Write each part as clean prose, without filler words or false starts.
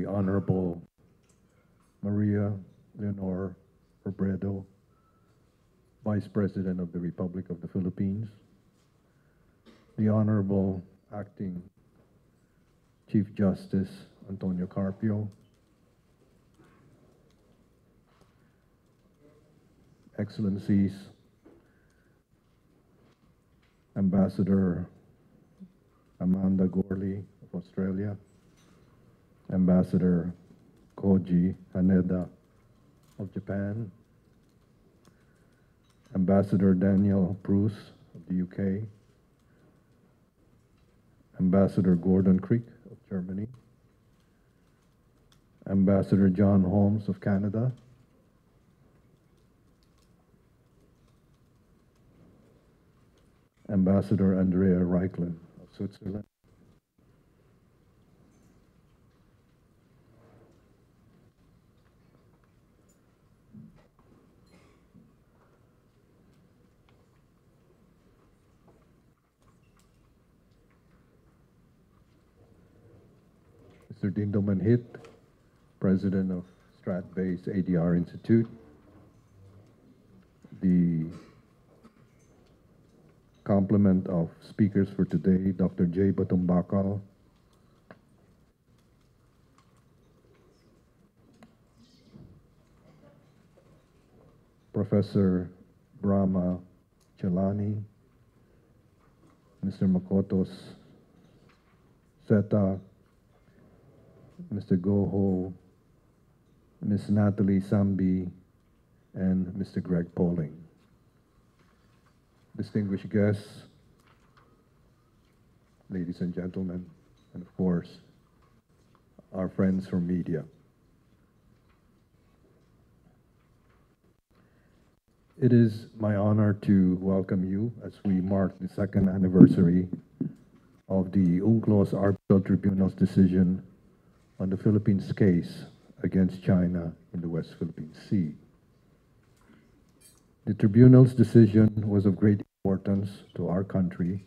the Honorable Maria Leonor Robredo, Vice President of the Republic of the Philippines, the Honorable Acting Chief Justice Antonio Carpio, Excellencies, Ambassador Amanda Gorley of Australia, Ambassador Koji Haneda of Japan, Ambassador Daniel Bruce of the UK, Ambassador Gordon Creek of Germany, Ambassador John Holmes of Canada, Ambassador Andrea Reichland of Switzerland, Mr. Dindoman Hit, President of Strat-based ADR Institute, the complement of speakers for today, Dr. J. Batumbakal, Professor Brahma Chelani, Mr. Makotos Seta, Mr. Goho, Ms. Natalie Sambi, and Mr. Greg Poling. Distinguished guests, ladies and gentlemen, and of course, our friends from media. It is my honor to welcome you as we mark the second anniversary of the UNCLOS Arbitral Tribunal's decision on the Philippines' case against China in the West Philippine Sea. The tribunal's decision was of great importance to our country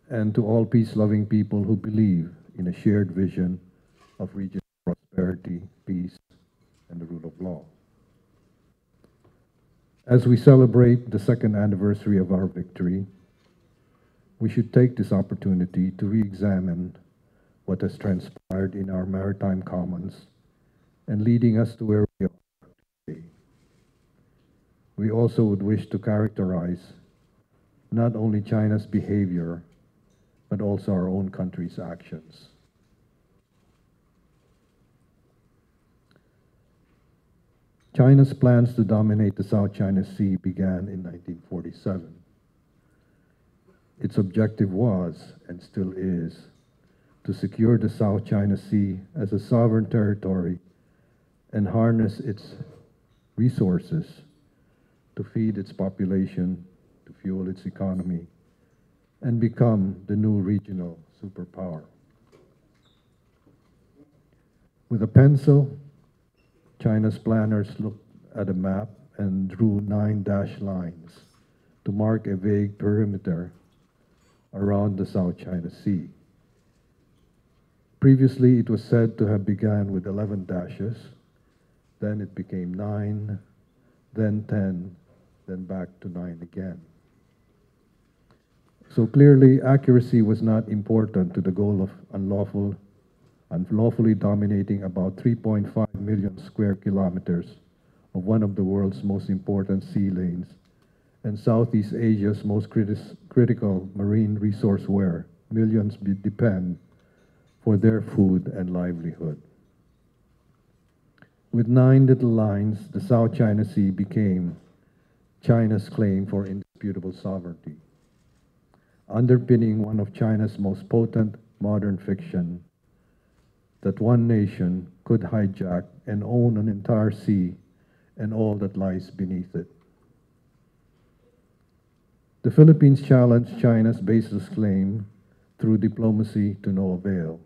and to all peace-loving people who believe in a shared vision of regional prosperity, peace, and the rule of law. As we celebrate the second anniversary of our victory, we should take this opportunity to re-examine what has transpired in our maritime commons and leading us to where we are today. We also would wish to characterize not only China's behavior, but also our own country's actions. China's plans to dominate the South China Sea began in 1947. Its objective was, and still is, to secure the South China Sea as a sovereign territory and harness its resources to feed its population, to fuel its economy, and become the new regional superpower. With a pencil, China's planners looked at a map and drew 9 dashed lines to mark a vague perimeter around the South China Sea. Previously, it was said to have begun with 11 dashes, then it became 9, then 10, then back to 9 again. So clearly, accuracy was not important to the goal of unlawfully dominating about 3.5 million square kilometers of one of the world's most important sea lanes and Southeast Asia's most critical marine resource where millions depend for their food and livelihood. With 9 little lines, the South China Sea became China's claim for indisputable sovereignty, underpinning one of China's most potent modern fiction, that one nation could hijack and own an entire sea and all that lies beneath it. The Philippines challenged China's baseless claim through diplomacy to no avail.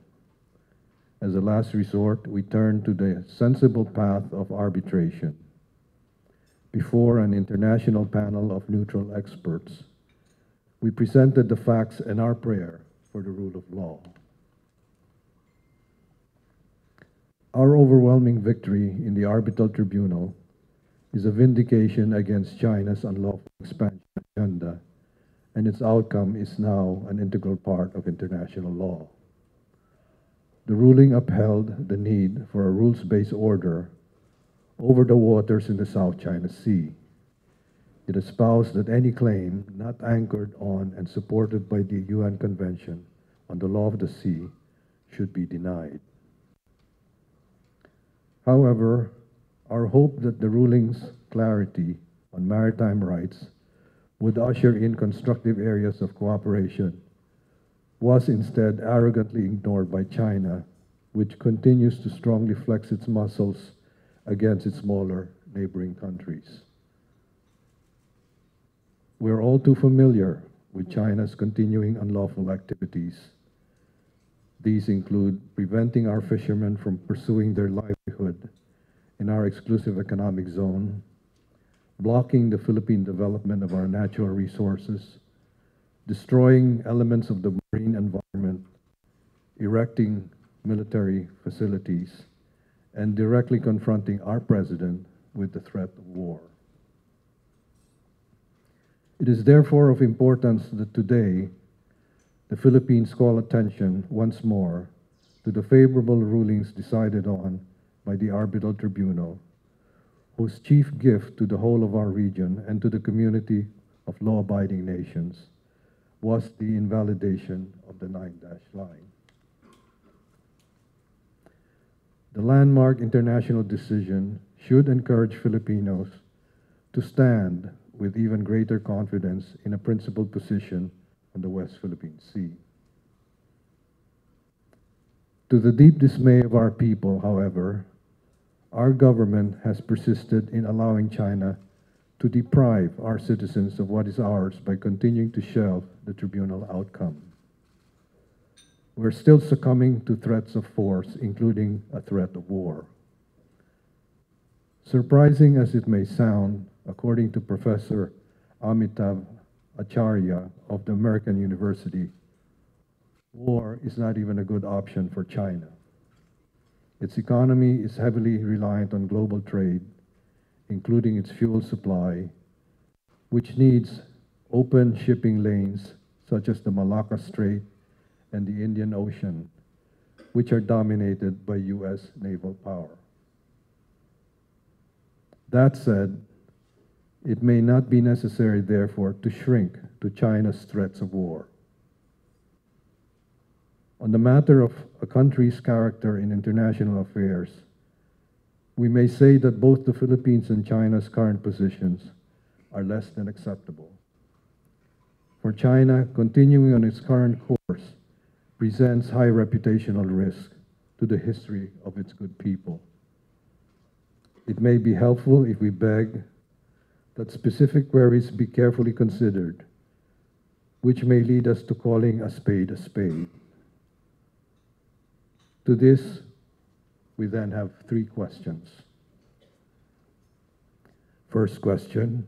As a last resort, we turned to the sensible path of arbitration. Before an international panel of neutral experts, we presented the facts and our prayer for the rule of law. Our overwhelming victory in the arbitral tribunal is a vindication against China's unlawful expansion agenda, and its outcome is now an integral part of international law. The ruling upheld the need for a rules-based order over the waters in the South China Sea. It espoused that any claim not anchored on and supported by the UN Convention on the Law of the Sea should be denied. However, our hope that the ruling's clarity on maritime rights would usher in constructive areas of cooperation was instead arrogantly ignored by China, which continues to strongly flex its muscles against its smaller neighboring countries. We're all too familiar with China's continuing unlawful activities. These include preventing our fishermen from pursuing their livelihood in our exclusive economic zone, blocking the Philippine development of our natural resources, destroying elements of the marine environment, erecting military facilities, and directly confronting our president with the threat of war. It is therefore of importance that today the Philippines call attention once more to the favorable rulings decided on by the Arbitral Tribunal, whose chief gift to the whole of our region and to the community of law-abiding nations was the invalidation of the 9-dash line. The landmark international decision should encourage Filipinos to stand with even greater confidence in a principled position on the West Philippine Sea. To the deep dismay of our people, however, our government has persisted in allowing China to deprive our citizens of what is ours by continuing to shelve the tribunal outcome. We're still succumbing to threats of force, including a threat of war. Surprising as it may sound, according to Professor Amitav Acharya of the American University, war is not even a good option for China. Its economy is heavily reliant on global trade, including its fuel supply, which needs open shipping lanes such as the Malacca Strait and the Indian Ocean, which are dominated by U.S. naval power. That said, it may not be necessary, therefore, to shrink to China's threats of war. On the matter of a country's character in international affairs, we may say that both the Philippines and China's current positions are less than acceptable. For China, continuing on its current course presents high reputational risk to the history of its good people. It may be helpful if we beg that specific queries be carefully considered, which may lead us to calling a spade a spade. To this, we then have three questions. First question,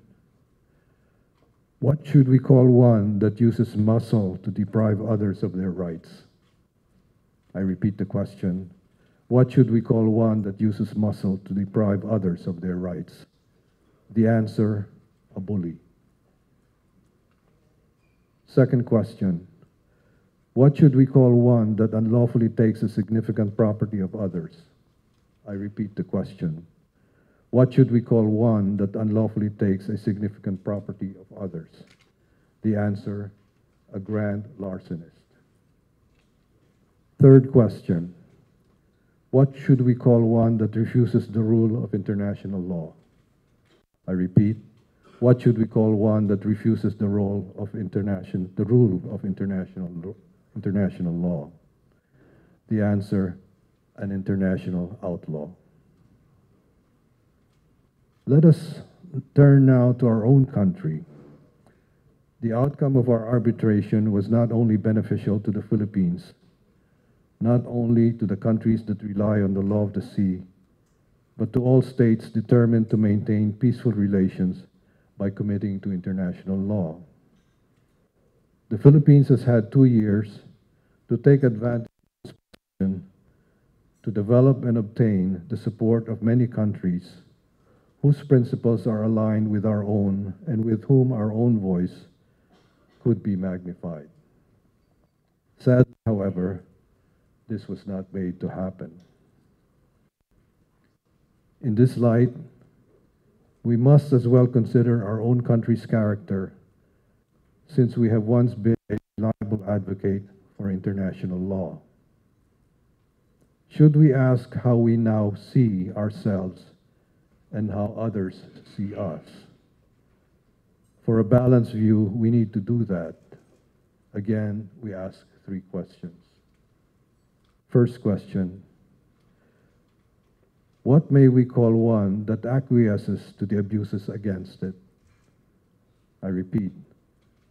what should we call one that uses muscle to deprive others of their rights? I repeat the question, what should we call one that uses muscle to deprive others of their rights? The answer, a bully. Second question, what should we call one that unlawfully takes a significant property of others? I repeat the question, what should we call one that unlawfully takes a significant property of others? The answer, a grand larcenist. Third question, what should we call one that refuses the rule of international law? I repeat, what should we call one that refuses the rule of international law? The answer, an international outlaw. Let us turn now to our own country. The outcome of our arbitration was not only beneficial to the Philippines, not only to the countries that rely on the law of the sea, but to all states determined to maintain peaceful relations by committing to international law. The Philippines has had 2 years to take advantage of this position to develop and obtain the support of many countries whose principles are aligned with our own and with whom our own voice could be magnified. Sadly, however, this was not made to happen. In this light, we must as well consider our own country's character, since we have once been a reliable advocate for international law. Should we ask how we now see ourselves and how others see us? For a balanced view, we need to do that. Again, we ask 3 questions. First question, what may we call one that acquiesces to the abuses against it? I repeat,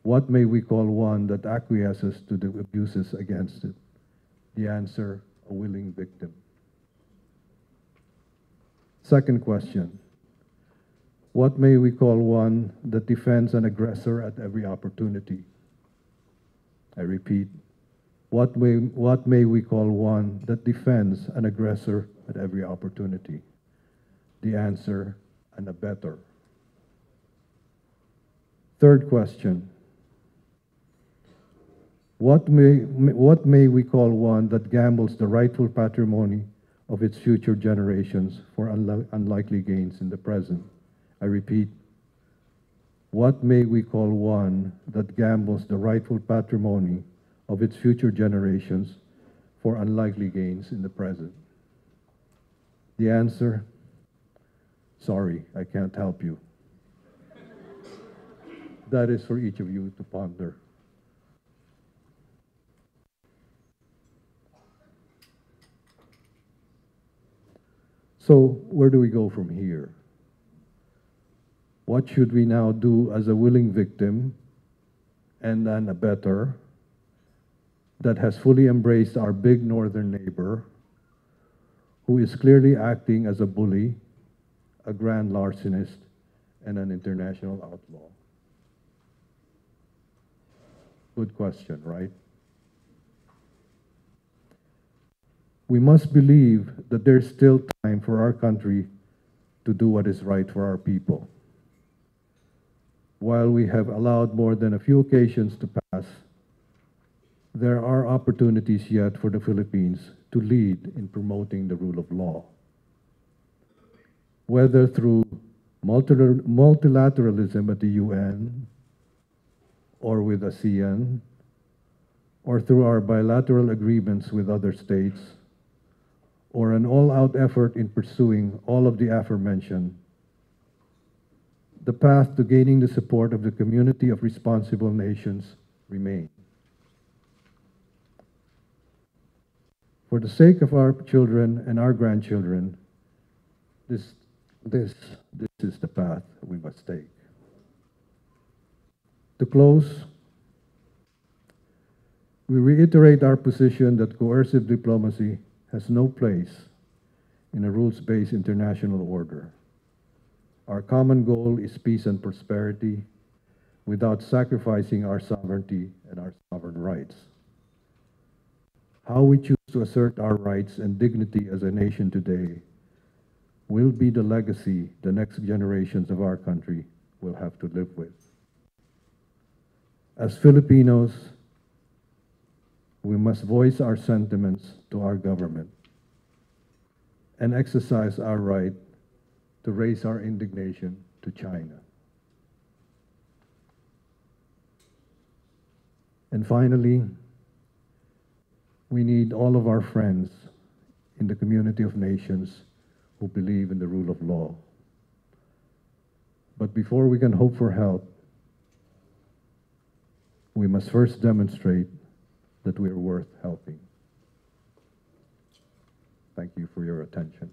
what may we call one that acquiesces to the abuses against it? The answer, a willing victim. Second question, what may we call one that defends an aggressor at every opportunity? I repeat, what may we call one that defends an aggressor at every opportunity? The answer, an abettor. Third question, what may we call one that gambles the rightful patrimony of its future generations for unlikely gains in the present? I repeat, what may we call one that gambles the rightful patrimony of its future generations for unlikely gains in the present? The answer, sorry, I can't help you. That is for each of you to ponder. So, where do we go from here? What should we now do as a willing victim and an abettor that has fully embraced our big northern neighbor, who is clearly acting as a bully, a grand larcenist, and an international outlaw? Good question, right? We must believe that there's still time for our country to do what is right for our people. While we have allowed more than a few occasions to pass, there are opportunities yet for the Philippines to lead in promoting the rule of law. Whether through multilateralism at the UN, or with ASEAN, or through our bilateral agreements with other states, or an all-out effort in pursuing all of the aforementioned, the path to gaining the support of the community of responsible nations remains. For the sake of our children and our grandchildren, this is the path we must take. To close, we reiterate our position that coercive diplomacy has no place in a rules-based international order. Our common goal is peace and prosperity without sacrificing our sovereignty and our sovereign rights. How we choose to assert our rights and dignity as a nation today will be the legacy the next generations of our country will have to live with. As Filipinos, we must voice our sentiments to our government and exercise our right to raise our indignation to China. And finally, we need all of our friends in the community of nations who believe in the rule of law. But before we can hope for help, we must first demonstrate that we are worth helping. Thank you for your attention.